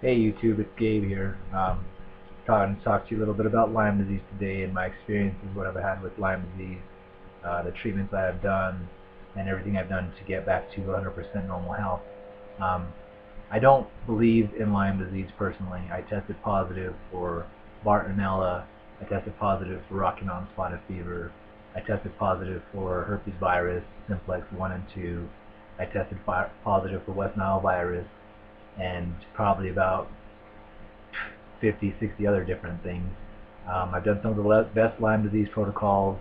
Hey YouTube, it's Gabe here. Trying to talk to you a little bit about Lyme disease today and my experiences, what I've had with Lyme disease, the treatments I have done, and everything I've done to get back to 100% normal health. Um, I don't believe in Lyme disease personally. I tested positive for Bartonella. I tested positive for Rocky Mountain spotted fever. I tested positive for herpes virus, simplex 1 and 2. I tested positive for West Nile virus, and probably about 50, 60 other different things. I've done some of the best Lyme disease protocols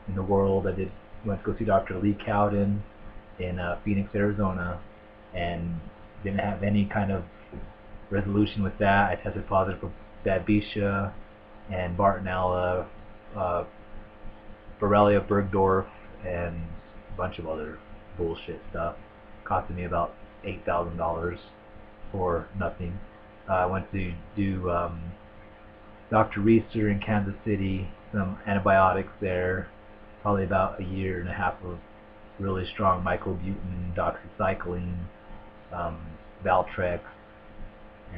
in the world. Went to go see Dr. Lee Cowden in Phoenix, Arizona, and didn't have any kind of resolution with that. I tested positive for Babesia and Bartonella, uh, Borrelia Burgdorf, and a bunch of other bullshit stuff. Costing me about $8,000 for nothing. I went to do Dr. Reeser in Kansas City, some antibiotics there, probably about a year and a half of really strong myclobutin, doxycycline, Valtrex,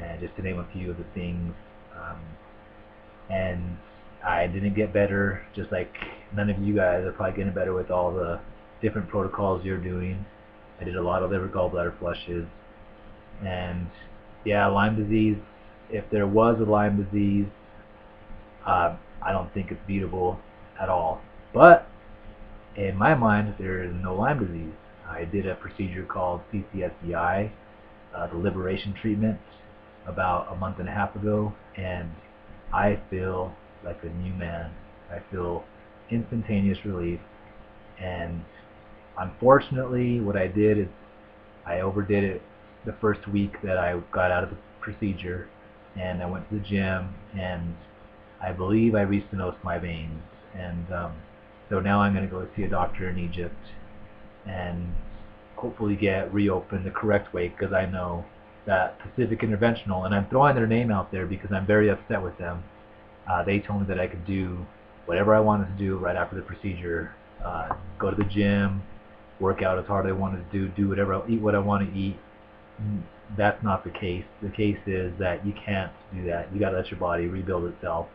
and just to name a few of the things. And I didn't get better, just like none of you guys are probably getting better with all the different protocols you're doing. I did a lot of liver gallbladder flushes, and yeah, Lyme disease, if there was a Lyme disease, I don't think it's beatable at all. But in my mind, there is no Lyme disease. I did a procedure called CCSCI, the liberation treatment, about a month and a half ago, and I feel like a new man. I feel instantaneous relief, and unfortunately what I did is I overdid it the first week that I got out of the procedure, and I went to the gym, and I believe I restenosed my veins, and so now I'm going to go see a doctor in Egypt and hopefully get reopened the correct way, because I know that Pacific Interventional, and I'm throwing their name out there because I'm very upset with them. They told me that I could do whatever I wanted to do right after the procedure, go to the gym, work out as hard as I wanted to do whatever, eat what I want to eat. That's not the case. The case is that you can't do that. You got to let your body rebuild itself,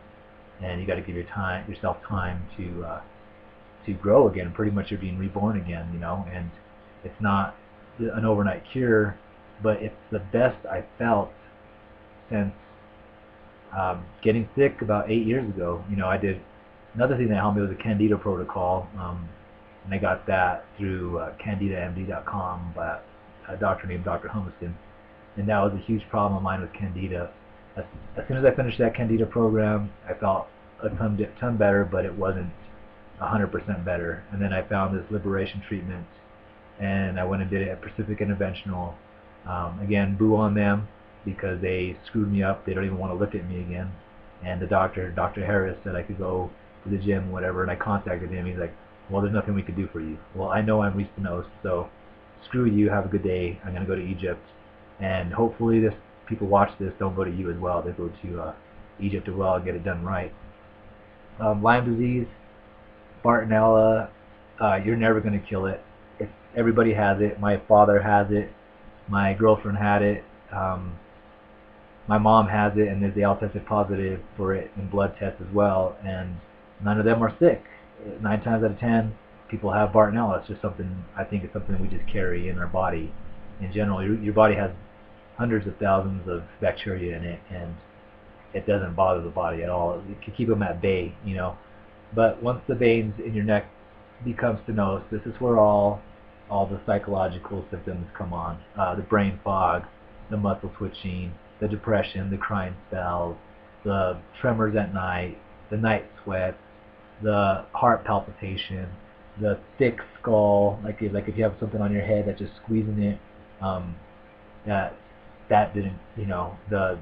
and you got to give yourself time to grow again. Pretty much you're being reborn again, and it's not an overnight cure, but it's the best I felt since getting sick about 8 years ago. I did another thing that helped me was the Candida protocol, and I got that through CandidaMD.com by a doctor named Dr. Humiston, and that was a huge problem of mine with Candida. As soon as I finished that Candida program, I felt a ton better, but it wasn't 100% better. And then I found this liberation treatment, and I went and did it at Pacific Interventional. Again, boo on them because they screwed me up. They don't even want to look at me again. And the doctor, Dr. Harris, said I could go to the gym, whatever, and I contacted him. He's like, well, there's nothing we could do for you. Well, I know I'm restenosed, so screw you, have a good day. I'm going to go to Egypt, and hopefully people watch this don't go to you as well. They go to Egypt as well and get it done right. Lyme disease, Bartonella, you're never going to kill it. Everybody has it. My father has it. My girlfriend had it. My mom has it, and they all tested positive for it in blood tests as well, and none of them are sick. 9 times out of 10, people have Bartonella. It's just something, I think it's something we just carry in our body. In general, your body has hundreds of thousands of bacteria in it, and it doesn't bother the body at all. It can keep them at bay, But once the veins in your neck become stenosed, this is where all the psychological symptoms come on. The brain fog, the muscle twitching, the depression, the crying spells, the tremors at night, the night sweats, the heart palpitation, the thick skull, like if you have something on your head that's just squeezing it, that didn't, the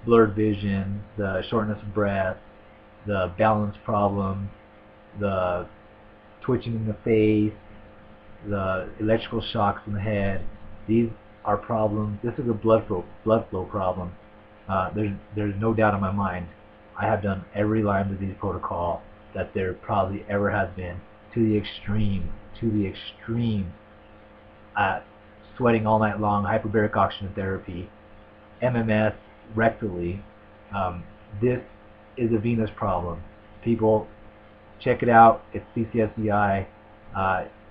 blurred vision, the shortness of breath, the balance problems, the twitching in the face, the electrical shocks in the head. These are problems. This is a blood flow problem. There's no doubt in my mind. I have done every Lyme disease protocol that there probably ever has been, to the extreme, sweating all night long, hyperbaric oxygen therapy, MMS, rectally, this is a venous problem. People, check it out. It's CCSVI.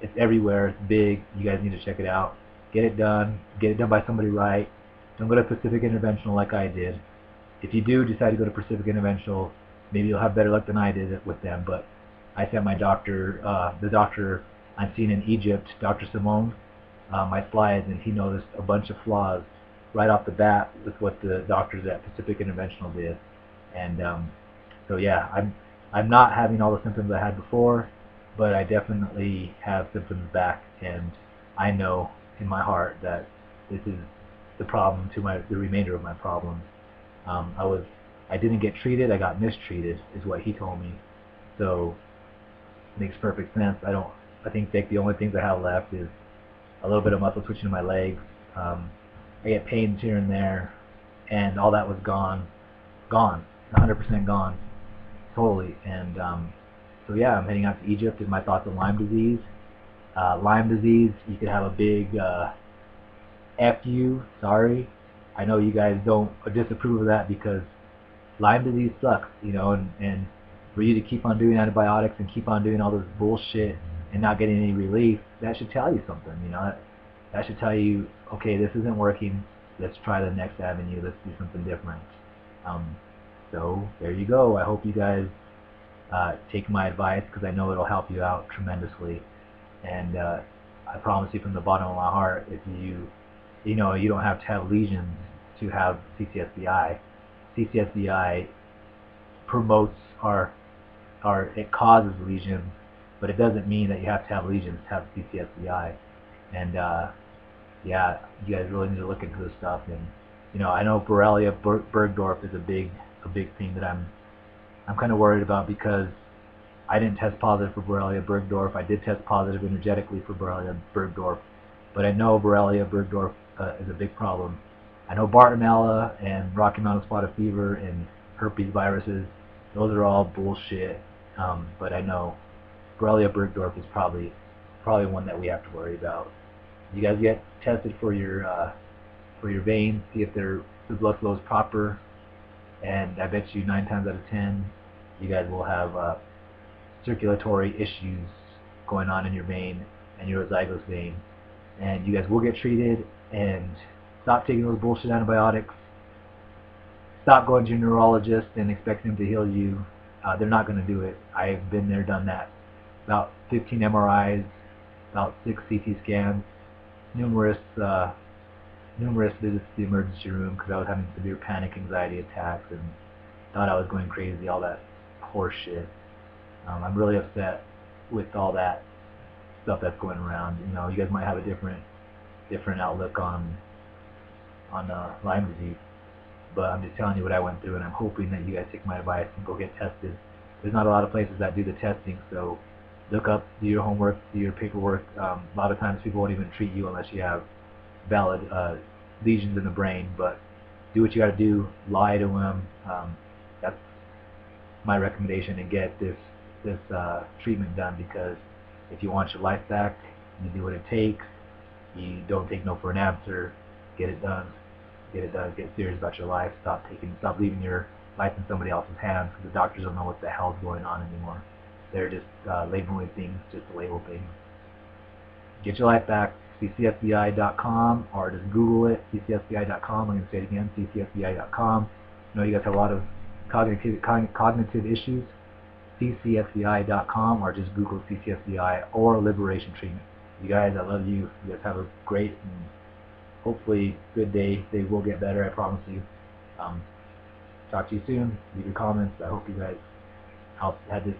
It's everywhere. It's big. You guys need to check it out. Get it done. Get it done by somebody right. Don't go to Pacific Interventional like I did. If you do decide to go to Pacific Interventional, maybe you'll have better luck than I did with them. But I sent my doctor, the doctor I'm seeing in Egypt, Dr. Simone, my slides, and he noticed a bunch of flaws right off the bat with what the doctors at Pacific Interventional did. And so yeah, I'm not having all the symptoms I had before, but I definitely have symptoms back, and I know in my heart that this is the problem to the remainder of my problems. I didn't get treated, I got mistreated, is what he told me. So it makes perfect sense. I think the only things I have left is a little bit of muscle twitching in my legs. I get pains here and there, and all that was gone, 100% gone, totally. And so yeah, I'm heading out to Egypt. And my thoughts on Lyme disease. Lyme disease, you could have a big F you, sorry. I know you guys don't disapprove of that because Lyme disease sucks, you know, and for you to keep on doing antibiotics and keep on doing all this bullshit and not getting any relief, that should tell you something, you know. That should tell you, okay, this isn't working, let's try the next avenue, let's do something different. So there you go. I hope you guys take my advice, because I know it'll help you out tremendously. And I promise you from the bottom of my heart, if you know, you don't have to have lesions to have CCSVI. CCSVI promotes it causes lesions, but it doesn't mean that you have to have lesions to have CCSVI. And yeah, you guys really need to look into this stuff. And you know, I know Borrelia Burgdorf is a big thing that I'm kind of worried about, because I didn't test positive for Borrelia Burgdorf. I did test positive energetically for Borrelia Burgdorf, but I know Borrelia Burgdorf is a big problem. I know Bartonella and Rocky Mountain Spotted Fever and herpes viruses, those are all bullshit. But I know Borrelia Burgdorf is probably one that we have to worry about. You guys get tested for your veins, see if the blood flow is proper, and I bet you 9 times out of 10 you guys will have circulatory issues going on in your vein and your zygos vein, and you guys will get treated. And stop taking those bullshit antibiotics. Stop going to your neurologist and expecting them to heal you. They're not going to do it. I've been there, done that. About 15 MRIs, about 6 CT scans, numerous visits to the emergency room because I was having severe panic anxiety attacks and thought I was going crazy, all that horse shit. I'm really upset with all that stuff that's going around. You know, you guys might have a different outlook on Lyme disease, but I'm just telling you what I went through, and I'm hoping that you guys take my advice and go get tested. There's not a lot of places that do the testing, so look up, do your homework, do your paperwork. A lot of times people won't even treat you unless you have valid lesions in the brain, but do what you got to do, lie to them. That's my recommendation, and get this treatment done, because if you want your life back, you do what it takes. You don't take no for an answer. Get it done. Get serious about your life. Stop leaving your life in somebody else's hands, because the doctors don't know what the hell's going on anymore. They're just labeling things just to label things. Get your life back. CCSVI.com, or just Google it. CCSVI.com. I'm going to say it again. CCSVI.com. I know you guys have a lot of cognitive issues. CCSVI.com, or just Google CCSVI or liberation treatment. You guys, I love you. You guys have a great and hopefully good day. They will get better, I promise you. Talk to you soon. Leave your comments. I hope you guys had this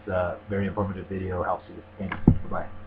very informative video helps you. Thanks. Bye-bye.